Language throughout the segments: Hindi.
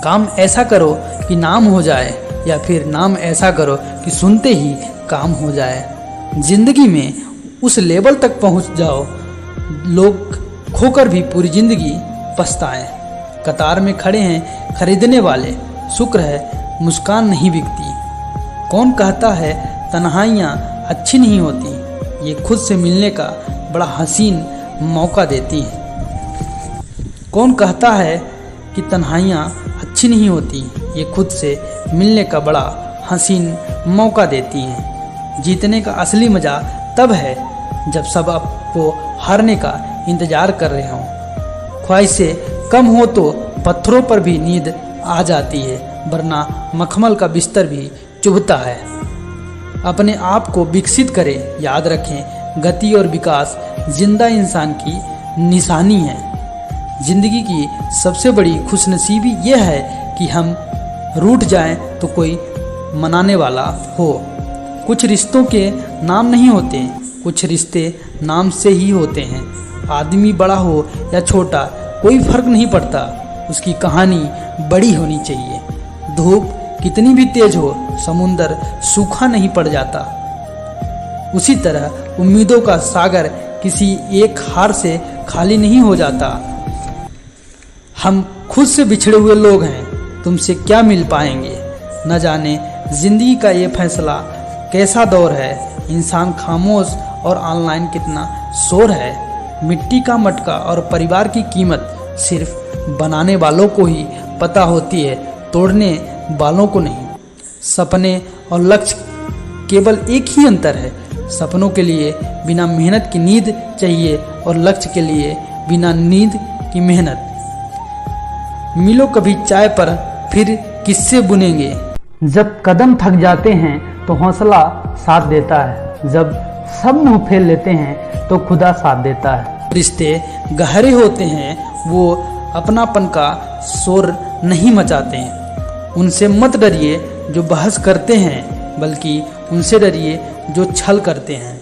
काम ऐसा करो कि नाम हो जाए, या फिर नाम ऐसा करो कि सुनते ही काम हो जाए। जिंदगी में उस लेवल तक पहुंच जाओ लोग खोकर भी पूरी जिंदगी पछताएं। कतार में खड़े हैं खरीदने वाले, शुक्र है मुस्कान नहीं बिकती। कौन कहता है तन्हाइयाँ अच्छी नहीं होती, ये खुद से मिलने का बड़ा हसीन मौका देती हैं। कौन कहता है कि तन्हाइयाँ अच्छी नहीं होती, ये खुद से मिलने का बड़ा हसीन मौका देती हैं। जीतने का असली मज़ा तब है जब सब आपको हारने का इंतज़ार कर रहे हों। ख्वाहिशें कम हो तो पत्थरों पर भी नींद आ जाती है, वरना मखमल का बिस्तर भी चुभता है। अपने आप को विकसित करें, याद रखें गति और विकास जिंदा इंसान की निशानी है। जिंदगी की सबसे बड़ी खुशनसीबी यह है कि हम रूठ जाएं तो कोई मनाने वाला हो। कुछ रिश्तों के नाम नहीं होते, कुछ रिश्ते नाम से ही होते हैं। आदमी बड़ा हो या छोटा कोई फर्क नहीं पड़ता, उसकी कहानी बड़ी होनी चाहिए। धूप कितनी भी तेज हो, समुंदर सूखा नहीं पड़ जाता। उसी तरह उम्मीदों का सागर किसी एक हार से खाली नहीं हो जाता। हम खुद से बिछड़े हुए लोग हैं, तुमसे क्या मिल पाएंगे। न जाने जिंदगी का ये फैसला कैसा दौर है, इंसान खामोश और ऑनलाइन कितना शोर है। मिट्टी का मटका और परिवार की कीमत सिर्फ बनाने वालों को ही पता होती है, तोड़ने वालों को नहीं। सपने और लक्ष्य केवल एक ही अंतर है, सपनों के लिए बिना मेहनत की नींद चाहिए और लक्ष्य के लिए बिना नींद की मेहनत। मिलो कभी चाय पर, फिर किससे बुनेंगे। जब कदम थक जाते हैं तो हौसला साथ देता है, जब सब मुंह फेर लेते हैं तो खुदा साथ देता है। रिश्ते गहरे होते हैं, वो अपनापन का शोर नहीं मचाते हैं। उनसे मत डरिए जो बहस करते हैं, बल्कि उनसे डरिए जो छल करते हैं।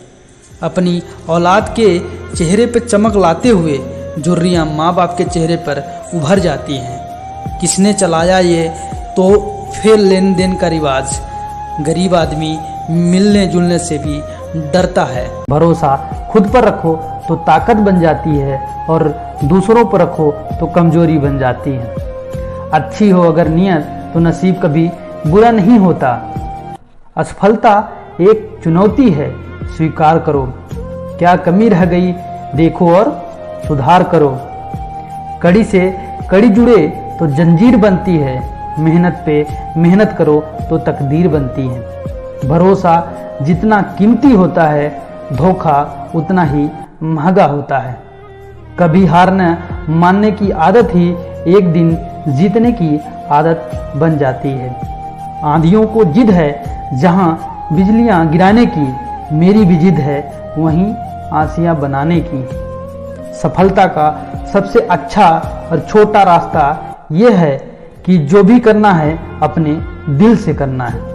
अपनी औलाद के चेहरे पर चमक लाते हुए झुर्रियाँ माँ बाप के चेहरे पर उभर जाती हैं। किसने चलाया ये तो फिर लेन देन का रिवाज। गरीब आदमी मिलने जुलने से भी डरता है। भरोसा खुद पर रखो तो ताकत बन जाती है, और दूसरों पर रखो तो कमजोरी बन जाती है। अच्छी हो अगर नियत तो नसीब कभी बुरा नहीं होता। असफलता एक चुनौती है, स्वीकार करो। क्या कमी रह गई देखो और सुधार करो। कड़ी से कड़ी जुड़े तो जंजीर बनती है, मेहनत पे मेहनत करो तो तकदीर बनती है। भरोसा जितना कीमती होता है, धोखा उतना ही महंगा होता है। कभी हार न मानने की आदत ही एक दिन जीतने की आदत बन जाती है। आंधियों को जिद है जहां बिजलियां गिराने की, मेरी भी जिद है वहीं आसियां बनाने की। सफलता का सबसे अच्छा और छोटा रास्ता यह है कि जो भी करना है अपने दिल से करना है।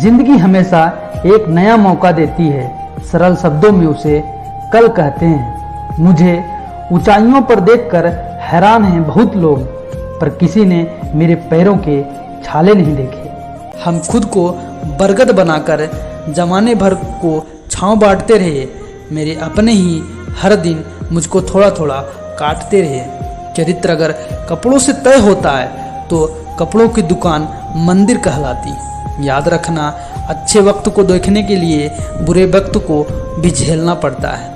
जिंदगी हमेशा एक नया मौका देती है, सरल शब्दों में उसे कल कहते हैं। मुझे ऊंचाइयों पर देखकर हैरान हैं बहुत लोग, पर किसी ने मेरे पैरों के छाले नहीं देखे। हम खुद को बरगद बनाकर जमाने भर को छांव बांटते रहे, मेरे अपने ही हर दिन मुझको थोड़ा थोड़ा काटते रहे। चरित्र अगर कपड़ों से तय होता है तो कपड़ों की दुकान मंदिर कहलाती। याद रखना, अच्छे वक्त को देखने के लिए बुरे वक्त को भी झेलना पड़ता है।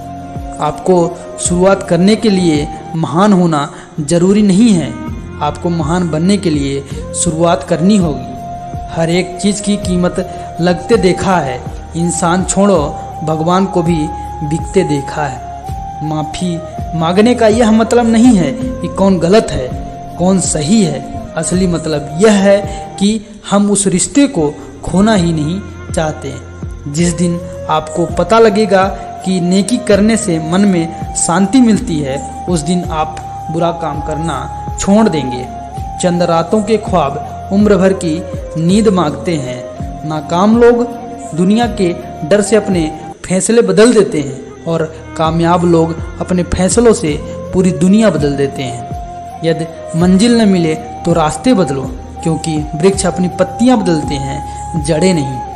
आपको शुरुआत करने के लिए महान होना जरूरी नहीं है, आपको महान बनने के लिए शुरुआत करनी होगी। हर एक चीज़ की कीमत लगते देखा है, इंसान छोड़ो भगवान को भी बिकते देखा है। माफ़ी मांगने का यह मतलब नहीं है कि कौन गलत है कौन सही है, असली मतलब यह है कि हम उस रिश्ते को खोना ही नहीं चाहते। जिस दिन आपको पता लगेगा कि नेकी करने से मन में शांति मिलती है, उस दिन आप बुरा काम करना छोड़ देंगे। चंद रातों के ख्वाब उम्र भर की नींद मांगते हैं। नाकाम लोग दुनिया के डर से अपने फैसले बदल देते हैं, और कामयाब लोग अपने फैसलों से पूरी दुनिया बदल देते हैं। यदि मंजिल न मिले तो रास्ते बदलो, क्योंकि वृक्ष अपनी पत्तियां बदलते हैं, जड़ें नहीं।